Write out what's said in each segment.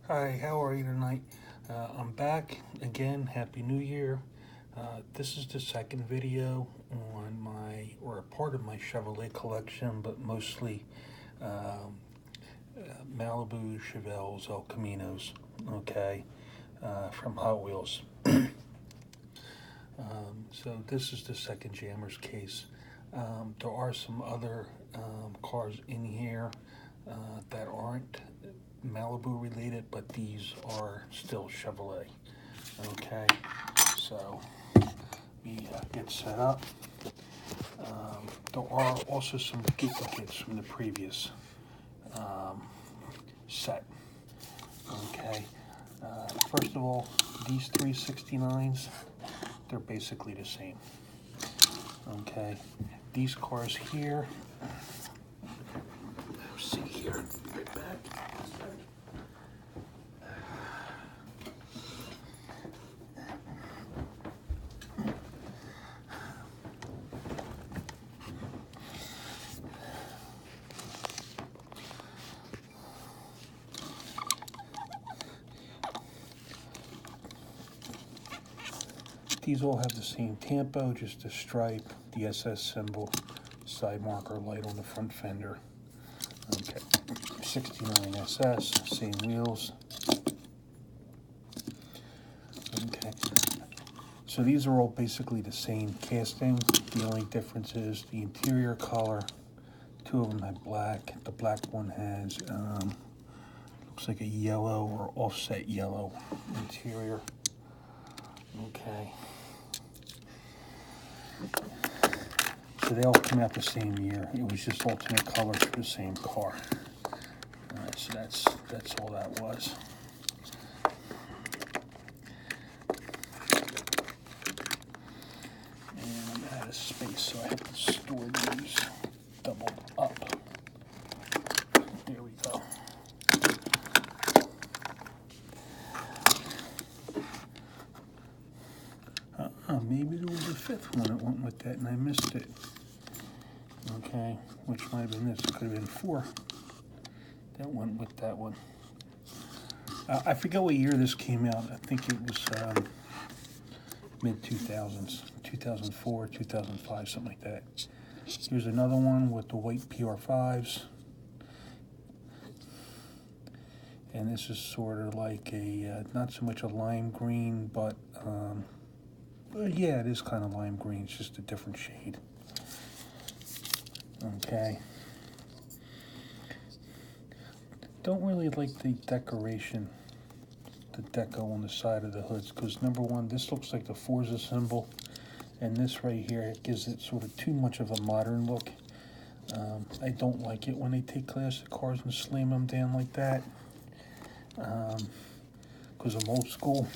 Hi, how are you tonight? I'm back again. Happy New Year. This is the second video on my, or a part of my Chevrolet collection, but mostly Malibu, Chevelles, El Caminos, okay, from Hot Wheels. So this is the second Jammer's case. There are some other cars in here that aren't Malibu related, but these are still Chevrolet. Okay, so we get set up. There are also some duplicates from the previous set. Okay, first of all, these 369s, they're basically the same. Okay, these cars here, let's see here, right back. These all have the same tempo, just a stripe, the SS symbol, side marker light on the front fender. Okay, 69 SS, same wheels. Okay, so these are all basically the same casting. The only difference is the interior color. Two of them have black. The black one has, looks like a yellow or offset yellow interior. Okay. So they all came out the same year. It was just alternate colors for the same car. All right, so that's all that was. And I'm out of space, so I have to store these doubled up. There we go. Maybe there was a fifth one that went with that and I missed it. Okay, which might have been this. It could have been 4 that went with that one. I forget what year this came out. I think it was mid-2000s, 2004, 2005, something like that. Here's another one with the white PR5s. And this is sort of like a, not so much a lime green, but yeah, it is kind of lime green. It's just a different shade. Okay. Don't really like the decoration, the deco on the side of the hoods, because number one, this looks like the Forza symbol, and this right here, it gives it sort of too much of a modern look. I don't like it when they take classic cars and slam them down like that, because I'm old school.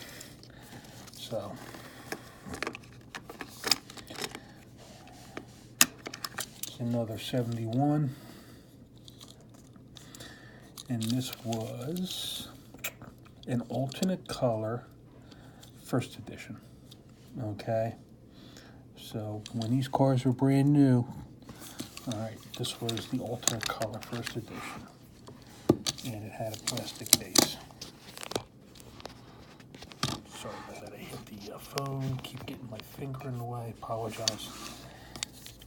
So it's another 71. And this was an alternate color first edition. Okay, so when these cars were brand new, all right, this was the alternate color first edition, and it had a plastic base. Sorry about that, I hit the phone, keep getting my finger in the way, apologize.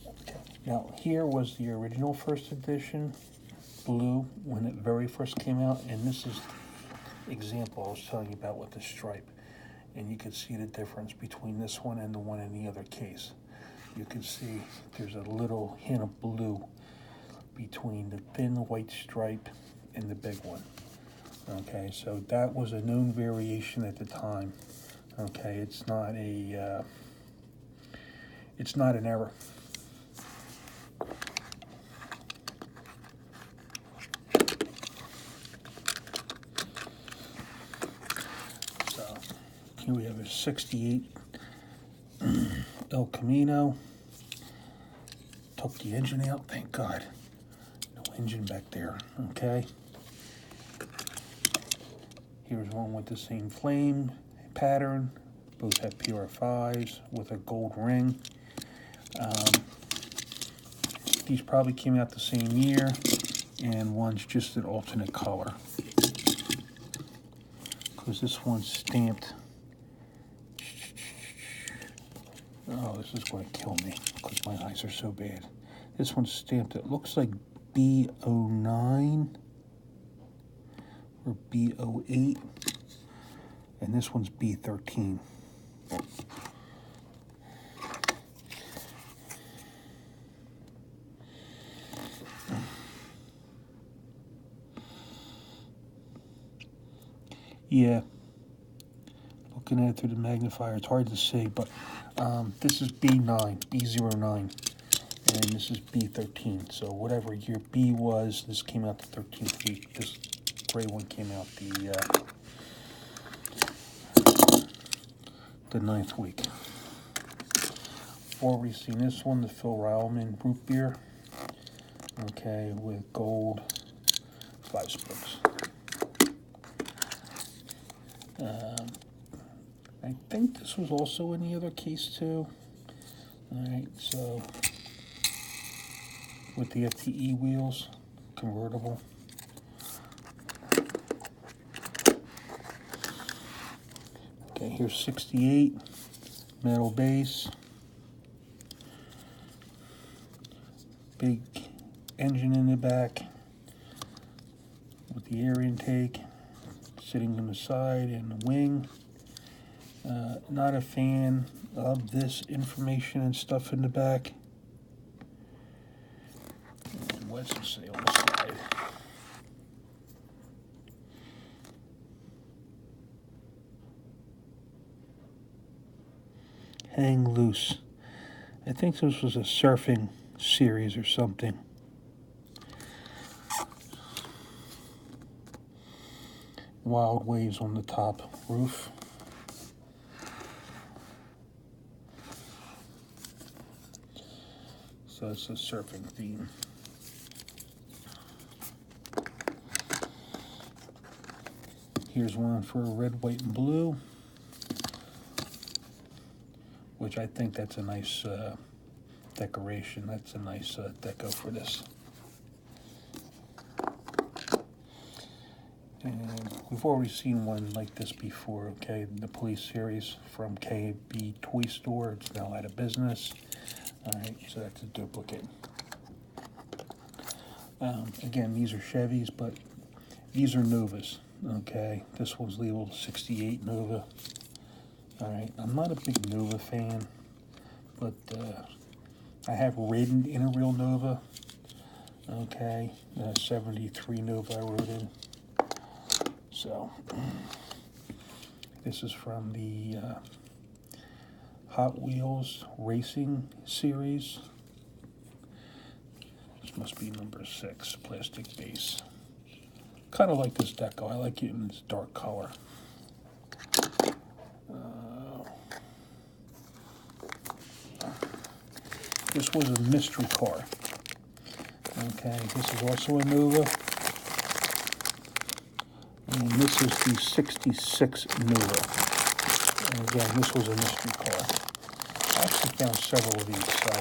Okay. Now here was the original first edition, blue, when it very first came out, and this is the example I was telling you about with the stripe. And you can see the difference between this one and the one in the other case. You can see there's a little hint of blue between the thin white stripe and the big one. Okay, so that was a known variation at the time. Okay, it's not an error. So here we have a 68 El Camino. Took the engine out, thank God. No engine back there, okay? Here's one with the same flame pattern. Both have PR5s with a gold ring. These probably came out the same year, and one's just an alternate color. because this one's stamped. Oh, this is going to kill me because my eyes are so bad. This one's stamped, it looks like B09 or B08, and this one's B13. Yeah, looking at it through the magnifier, it's hard to see, but this is B9, B09, and this is B13. So whatever year B was, this came out the 13th week. This gray one came out the 9th week. Before we've seen this one, the Phil Rowman root beer, okay, with gold 5 spokes. I think this was also in the other case too. Alright, so with the FTE wheels, convertible. Okay, here's 68, metal base, big engine in the back with the air intake sitting on the side and the wing. Not a fan of this information and stuff in the back. And what's it say on the side? Hang loose. I think this was a surfing series or something. Wild waves on the top roof. So it's a surfing theme. Here's one for red, white, and blue, which I think that's a nice decoration. That's a nice deco for this. And we've already seen one like this before, okay? The police series from KB Toy Store. It's now out of business. Alright, so that's a duplicate. Again, these are Chevys, but these are Novas, okay? This one's labeled 68 Nova. Alright, I'm not a big Nova fan, but I have ridden in a real Nova, okay? 73 Nova I rode in. So, this is from the Hot Wheels Racing series. This must be number 6, plastic base. Kind of like this deco. I like it in this dark color. This was a mystery car. Okay, this is also a Nova. And this is the 66 Nova. And again, this was a mystery car. I actually found several of these, so.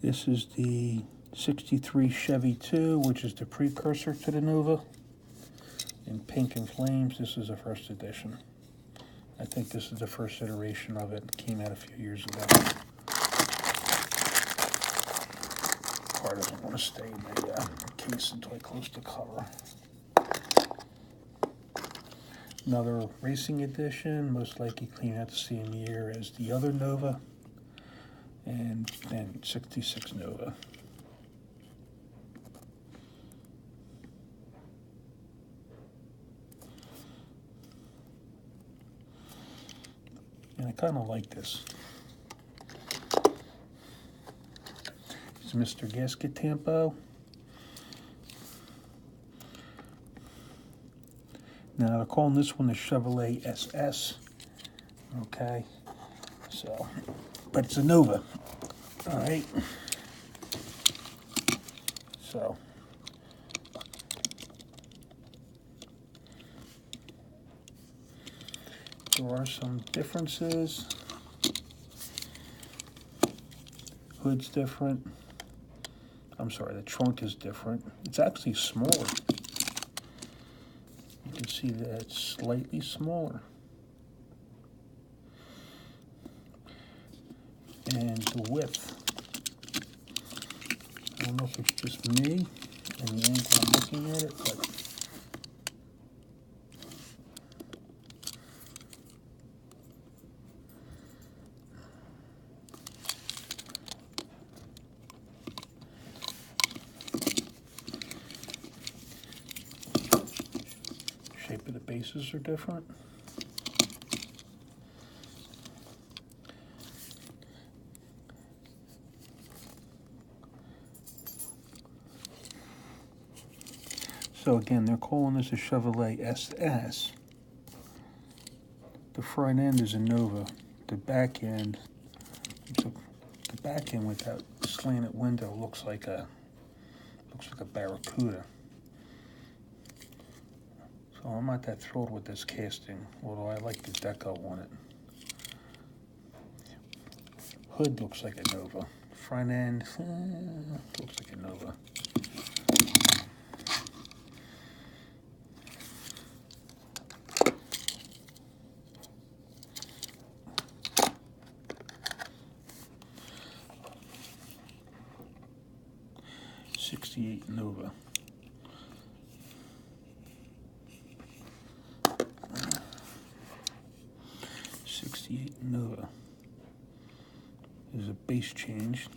This is the 63 Chevy 2, which is the precursor to the Nova. In pink and flames, this is the first edition. I think this is the first iteration of it. It came out a few years ago. Car doesn't want to stay in the case until I close the cover. Another racing edition, most likely came out the same year as the other Nova, and then 66 Nova. And I kind of like this. It's Mr. Gasket Tampo. Now they're calling this one the Chevrolet SS. Okay, so, but it's a Nova. All right. So, there are some differences. Hood's different. I'm sorry, the trunk is different. It's actually smaller. You can see that it's slightly smaller. And the width. I don't know if it's just me and the angle I'm looking at it, but shape of the bases are different. So again, they're calling this a Chevrolet SS. The front end is a Nova. The back end, the back end with that slanted window looks like a Barracuda. So I'm not that thrilled with this casting, although I like the deco on it. Hood looks like a Nova. Front end looks like a Nova. '68 Nova. '68 Nova. There's a base change.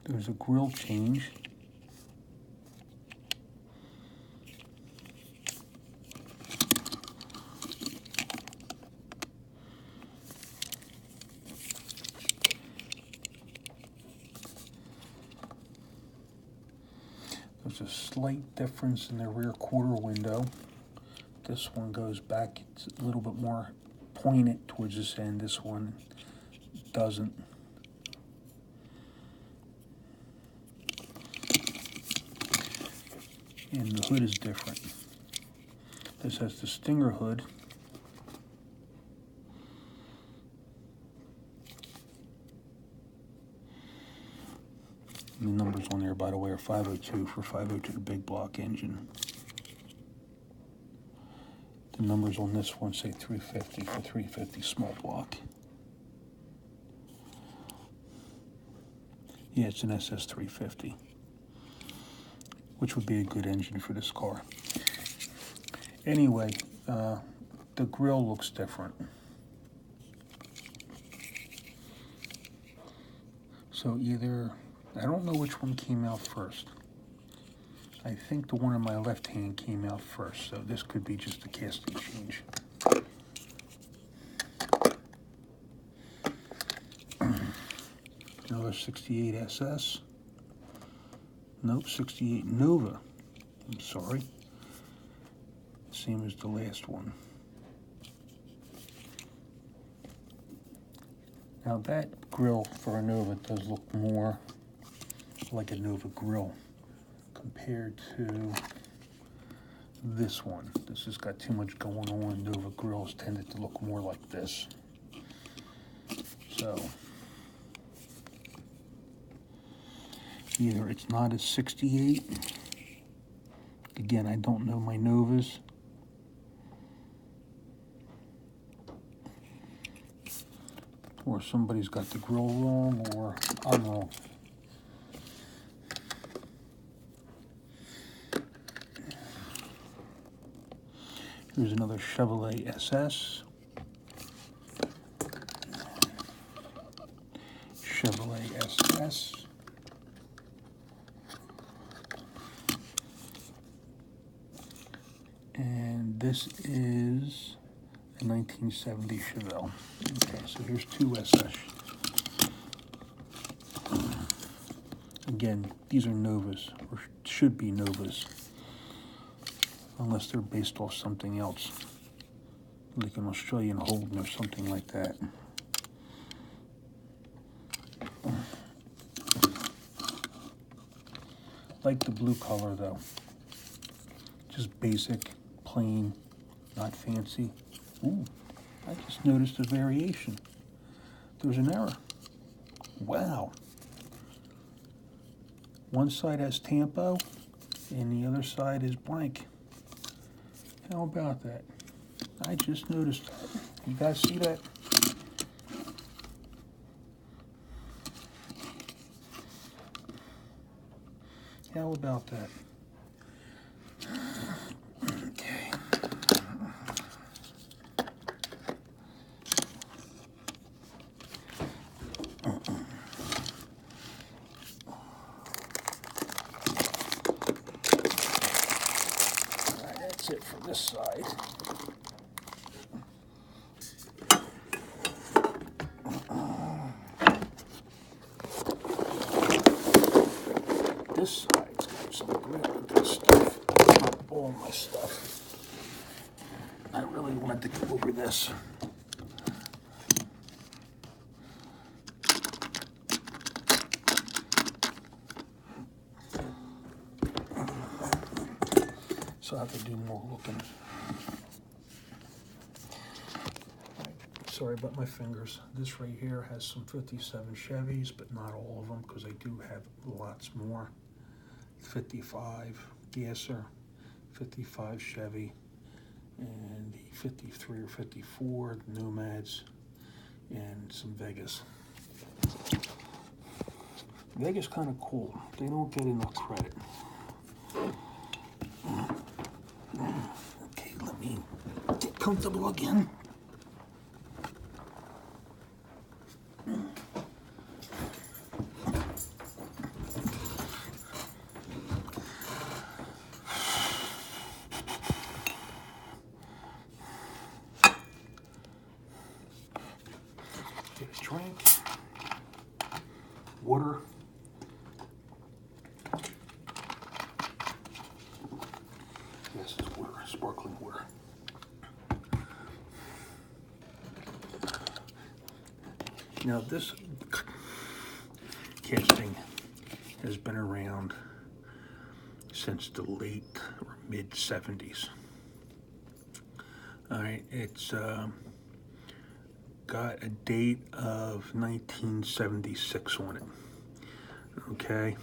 There's a grille change. There's a slight difference in the rear quarter window. This one goes back, it's a little bit more pointed towards this end. This one doesn't. And the hood is different. This has the Stinger hood. And the numbers on there, by the way, are 502 for 502 big block engine. The numbers on this one say 350 for 350 small block. Yeah, it's an SS 350, which would be a good engine for this car. Anyway, the grille looks different. So either, I don't know which one came out first. I think the one on my left hand came out first, so this could be just a casting change. Another '68 SS. Nope, '68 Nova. I'm sorry. Same as the last one. Now that grille for a Nova does look more like a Nova grille compared to this one. This has got too much going on. Nova grills tended to look more like this. So either it's not a '68. Again, I don't know my Novas. Or somebody's got the grill wrong, or I'm wrong. Here's another Chevrolet SS. Chevrolet SS. And this is a 1970 Chevelle. Okay, so here's two SS. Again, these are Novas, or should be Novas, unless they're based off something else, like an Australian Holden or something like that. Like the blue color though, just basic, plain, not fancy. Ooh, I just noticed a variation. there's an error. Wow. One side has tampo and the other side is blank. How about that? I just noticed that. You guys see that? How about that? Okay. All right, that's it for this side. This side's got some really good stuff. Not all my stuff. I really wanted to go over this. So I have to do more looking. Sorry about my fingers. This right here has some 57 Chevys, but not all of them because I do have lots more. 55 Gasser, 55 Chevy, and the 53 or 54 Nomads, and some Vegas. Vegas kind of cool. They don't get enough credit. Okay, let me get comfortable again. Get a drink, water. This is water, sparkling water. Now this casting has been around since the late or mid 70s. All right, it's got a date of 1976 on it. Okay,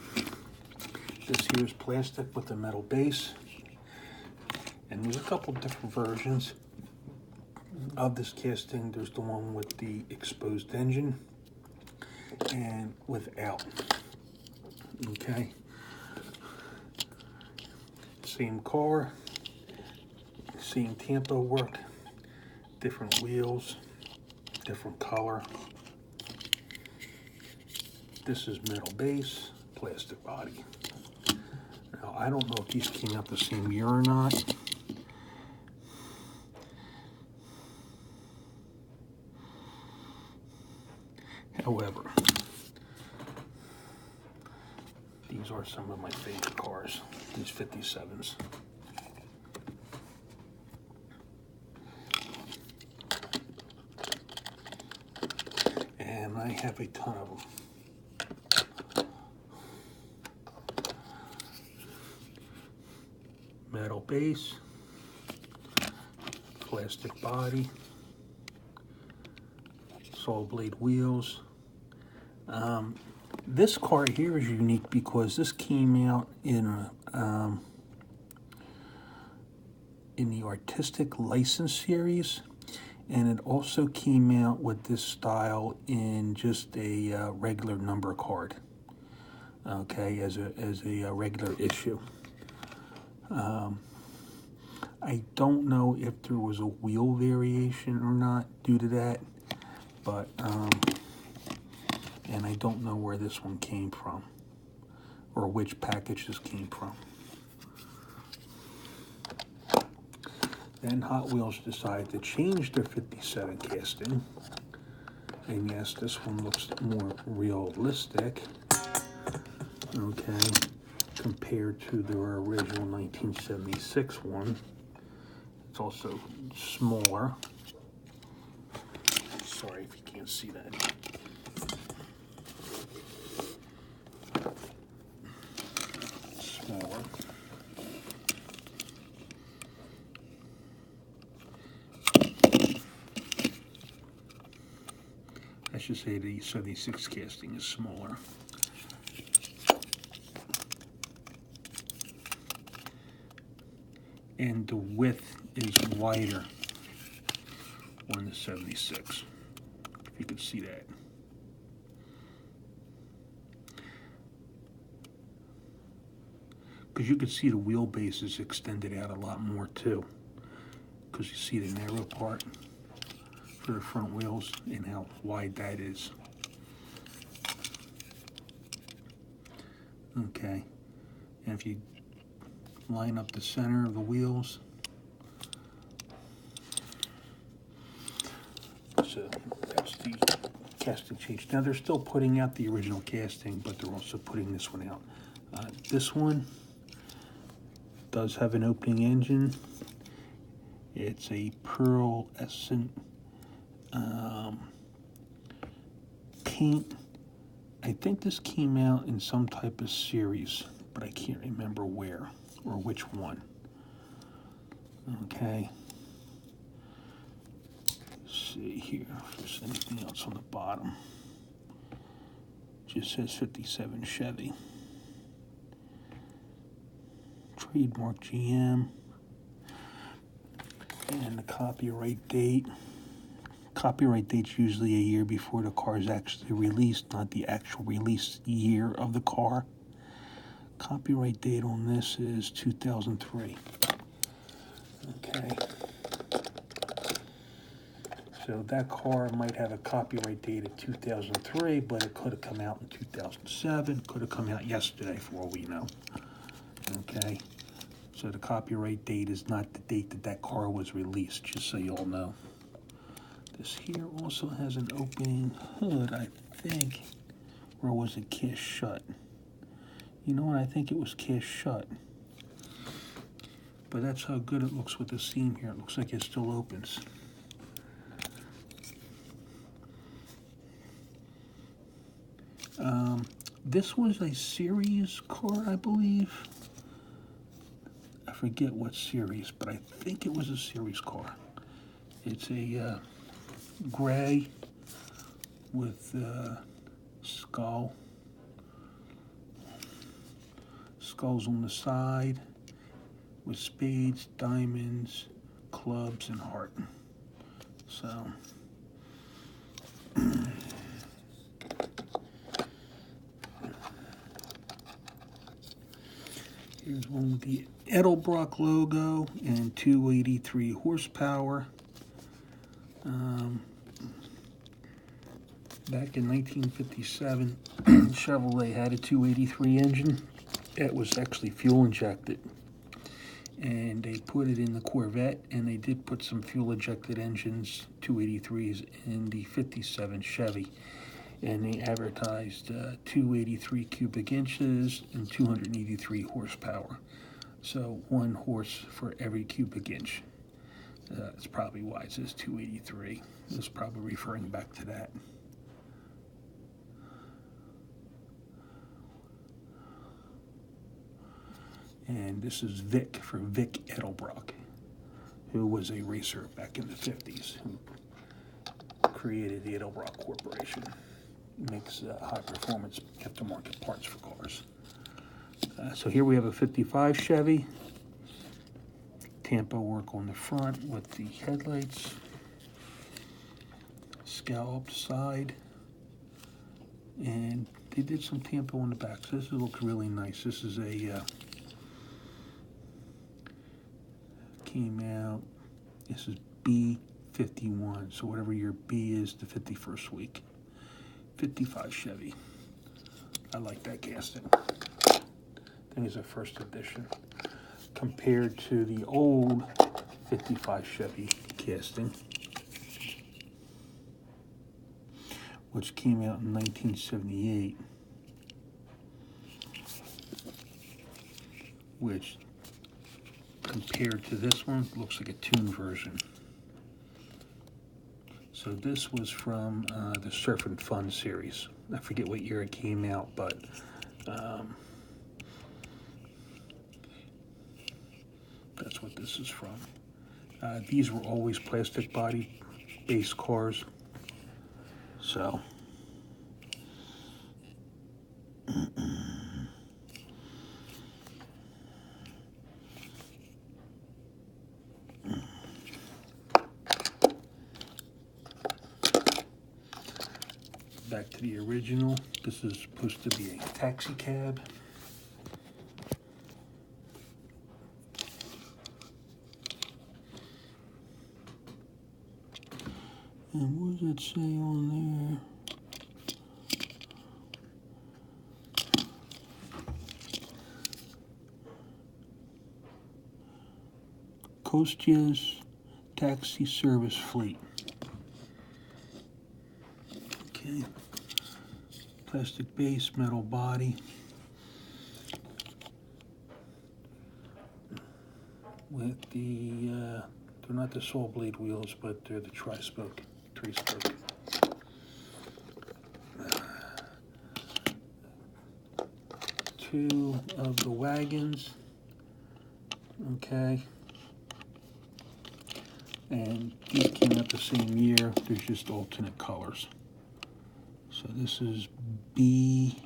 this here is plastic with a metal base, and there's a couple different versions of this casting. There's the one with the exposed engine and without. Okay, same car, same tampo work, different wheels, different color. This is metal base, plastic body. Now, I don't know if these came out the same year or not. However, these are some of my favorite cars, these 57s. And I have a ton of them. Metal base, plastic body, saw blade wheels. This car here is unique because this came out in the Artistic License series, and it also came out with this style in just a regular number card. Okay, as a regular issue. I don't know if there was a wheel variation or not due to that, but and I don't know where this one came from or which package this came from. Then Hot Wheels decided to change their 57 casting, and yes, this one looks more realistic, okay, compared to their original 1976 one. It's also smaller. Sorry if you can't see that. Smaller. I should say the 76 casting is smaller. And the width is wider on the 76, if you can see that. Because you can see the wheelbase is extended out a lot more too. Because you see the narrow part for the front wheels and how wide that is. Okay, and if you line up the center of the wheels, so that's the casting change. Now they're still putting out the original casting, but they're also putting this one out. This one does have an opening engine. It's a pearlescent paint. I think this came out in some type of series, but I can't remember where or which one. Okay. Let's see here if there's anything else on the bottom. Just says 57 Chevy. Trademark GM. And the copyright date. Copyright date's usually a year before the car is actually released, not the actual release year of the car. Copyright date on this is 2003. Okay. So that car might have a copyright date of 2003, but it could have come out in 2007, could have come out yesterday for all we know. Okay. So the copyright date is not the date that that car was released, just so you all know. This here also has an opening hood, I think. Or was it cast shut? You know what? I think it was cast shut. But that's how good it looks with the seam here. It looks like it still opens. This was a series car, I believe. I forget what series, but I think it was a series car. It's a gray with skulls on the side with spades, diamonds, clubs, and heart. So here's one with the Edelbrock logo and 283 horsepower. Back in 1957, Chevrolet had a 283 engine. It was actually fuel injected. And they put it in the Corvette, and they did put some fuel injected engines, 283s, in the 57 Chevy. And they advertised 283 cubic inches and 283 horsepower. So 1 horse for every cubic inch. That's probably why it says 283. It's probably referring back to that. And this is Vic for Vic Edelbrock, who was a racer back in the 50s, who created the Edelbrock Corporation. Makes high-performance aftermarket parts for cars. So here we have a 55 Chevy. Tampo work on the front with the headlights. Scalloped side. And they did some Tampo on the back. So this looks really nice. This is a... came out... This is B51. So whatever your B is, the 51st week. 55 Chevy. I like that casting. I think it's a first edition compared to the old 55 Chevy casting, which came out in 1978, which compared to this one looks like a tuned version. So this was from the Surf and Fun series. I forget what year it came out, but that's what this is from. These were always plastic body based cars. So back to the original. This is supposed to be a taxi cab. And what does it say on there? Costia's taxi service fleet. Okay. Plastic base, metal body. With the, they're not the saw blade wheels, but they're the tri-spoke, three-spoke. Two of the wagons, okay. And these came out the same year, there's just alternate colors. So this is B02,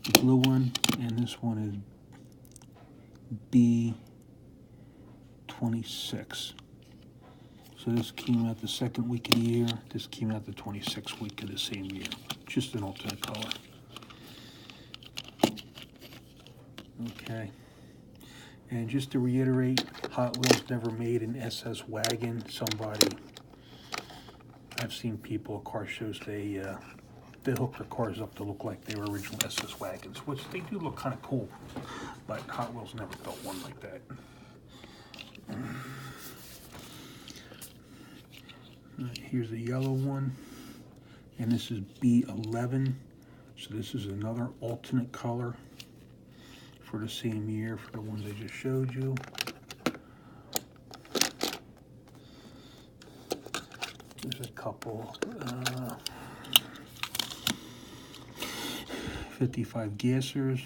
the blue one, and this one is B26. So this came out the second week of the year, this came out the 26th week of the same year. Just an alternate color. Okay. And just to reiterate, Hot Wheels never made an SS wagon. I've seen people at car shows, they hook their cars up to look like they were original SS wagons, which they do look kind of cool, but Hot Wheels never built one like that. Here's a yellow one, and this is B11, so this is another alternate color for the same year for the ones I just showed you. There's a couple 55 gassers.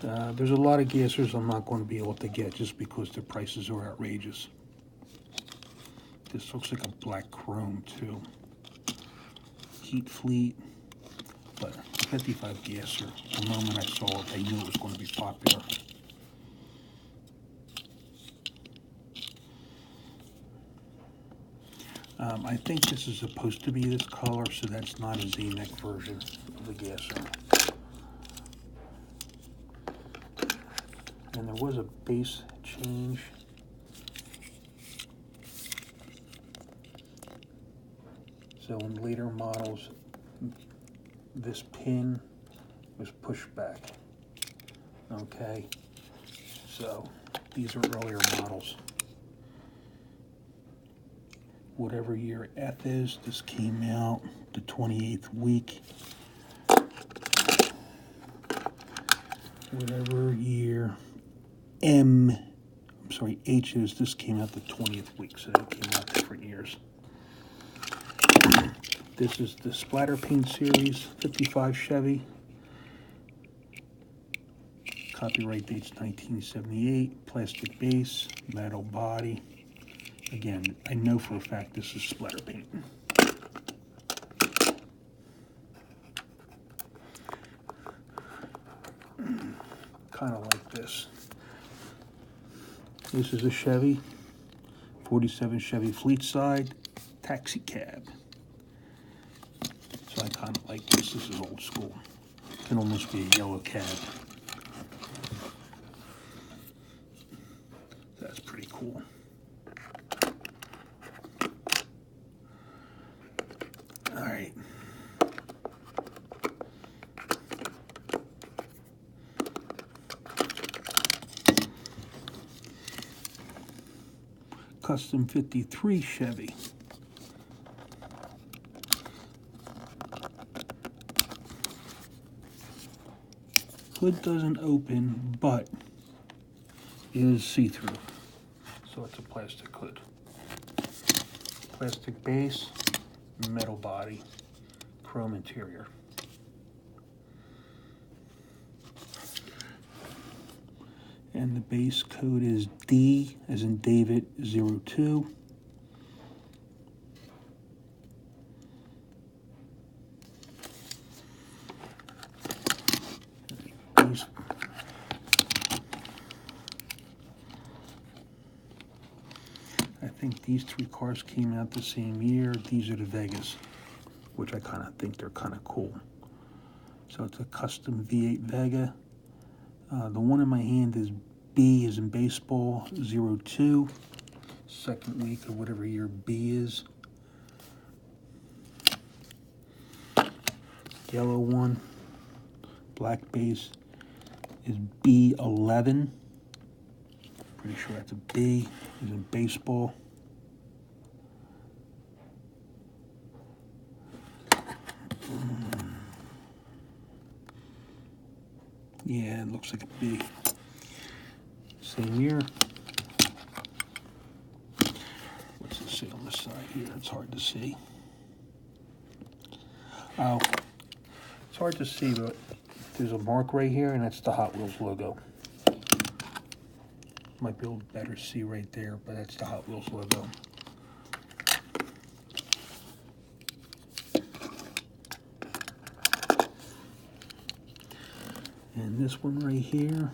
There's a lot of gassers I'm not going to be able to get just because the prices are outrageous. This looks like a black chrome too. Heat Fleet, but 55 gasser. The moment I saw it, I knew it was going to be popular. I think this is supposed to be this color, so that's not a Z-neck version of the gasser. And there was a base change. So in later models, this pin was pushed back. Okay, so these are earlier models. Whatever year F is, this came out the 28th week. Whatever year H is, this came out the 20th week, so they came out different years. This is the Splatter Paint Series, 55 Chevy. Copyright date's 1978, plastic base, metal body. Again, I know for a fact this is splatter paint. Kind of like this. This is a Chevy, 47 Chevy Fleet Side taxi cab. So I kind of like this. This is old school. Can almost be a yellow cab. That's pretty cool. All right. Custom 53 Chevy. Hood doesn't open, but is see-through. So it's a plastic hood. Plastic base, metal body, chrome interior. And the base code is D as in David 02. I think these three cars came out the same year. These are the Vegas, which I kind of think they're kind of cool. So it's a custom V8 Vega. The one in my hand is B as in baseball, 02. Second week of whatever year B is. Yellow one, black base, is B11. Pretty sure that's a B as in baseball. Yeah, it looks like a B. Same year. What's it say on the side here? It's hard to see. Oh, it's hard to see, but there's a mark right here, and that's the Hot Wheels logo. Might be able to better see right there, but that's the Hot Wheels logo. And this one right here,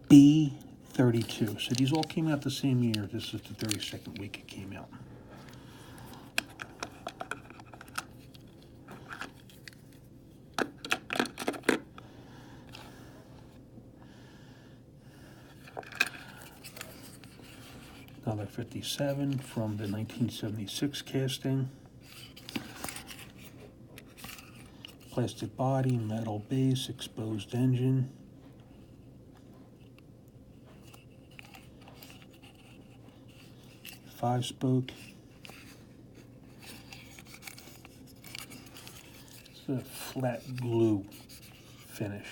B32. So these all came out the same year. This is the 32nd week it came out. Another 57 from the 1976 casting. Plastic body, metal base, exposed engine. Five-spoke. It's a flat blue finish.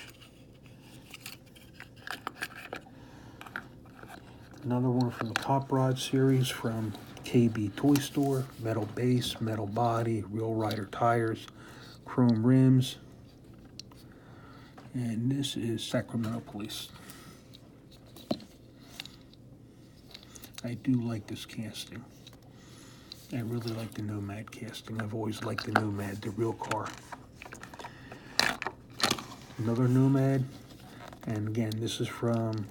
Another one from the Top Rod series from KB Toy Store. Metal base, metal body, Real Rider tires, chrome rims. And this is Sacramento Police. I do like this casting. I really like the Nomad casting. I've always liked the Nomad, the real car. Another Nomad. And again, this is from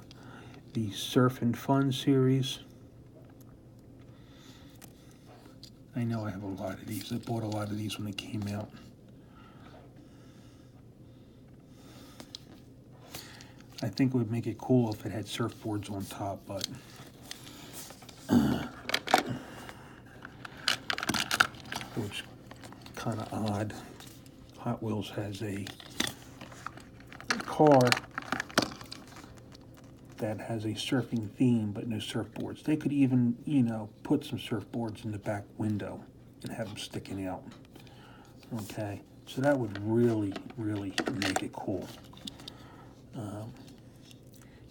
the Surf and Fun series. I know I have a lot of these. I bought a lot of these when they came out. I think it would make it cool if it had surfboards on top, but which kind of odd. Hot Wheels has a car that has a surfing theme, but no surfboards. They could even, put some surfboards in the back window and have them sticking out. Okay, so that would really, really make it cool.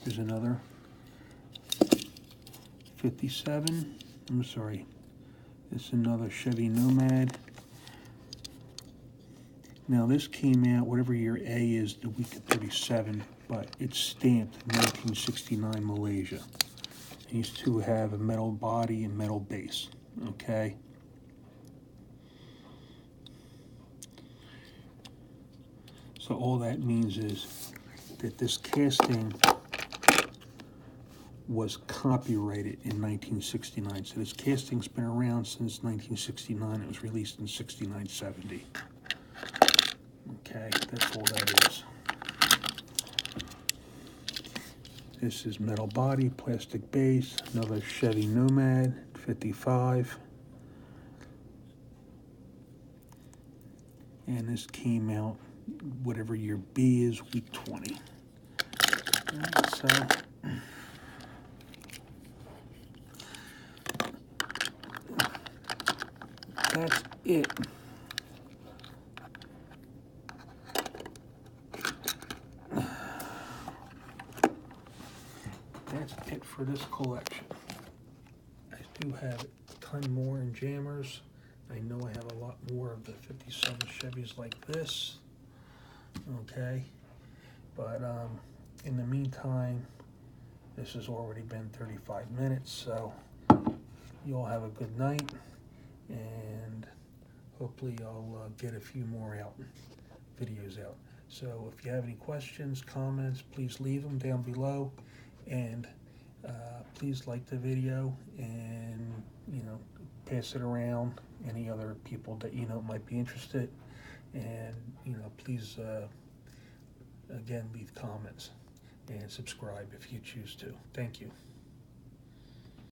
Here's another 57. I'm sorry. This is another Chevy Nomad. Now this came out, whatever year A is, the week of 37, but it's stamped 1969 Malaysia. These two have a metal body and metal base, okay? So all that means is that this casting was copyrighted in 1969. So this casting's been around since 1969. It was released in 69-70. Okay, that's all that is. This is metal body, plastic base, another Chevy Nomad, 55. And this came out, whatever year B is, week 20. Right, so that's it. That's it for this collection. I do have a ton more in jammers. I know I have a lot more of the 57 Chevys like this. Okay, but in the meantime, this has already been 35 minutes, so you all have a good night, and hopefully I'll get a few more videos out. So if you have any questions, comments, please leave them down below, and please like the video and, you know, pass it around. Any other people that you know might be interested. And, you know, please, again, leave comments and subscribe if you choose to. Thank you.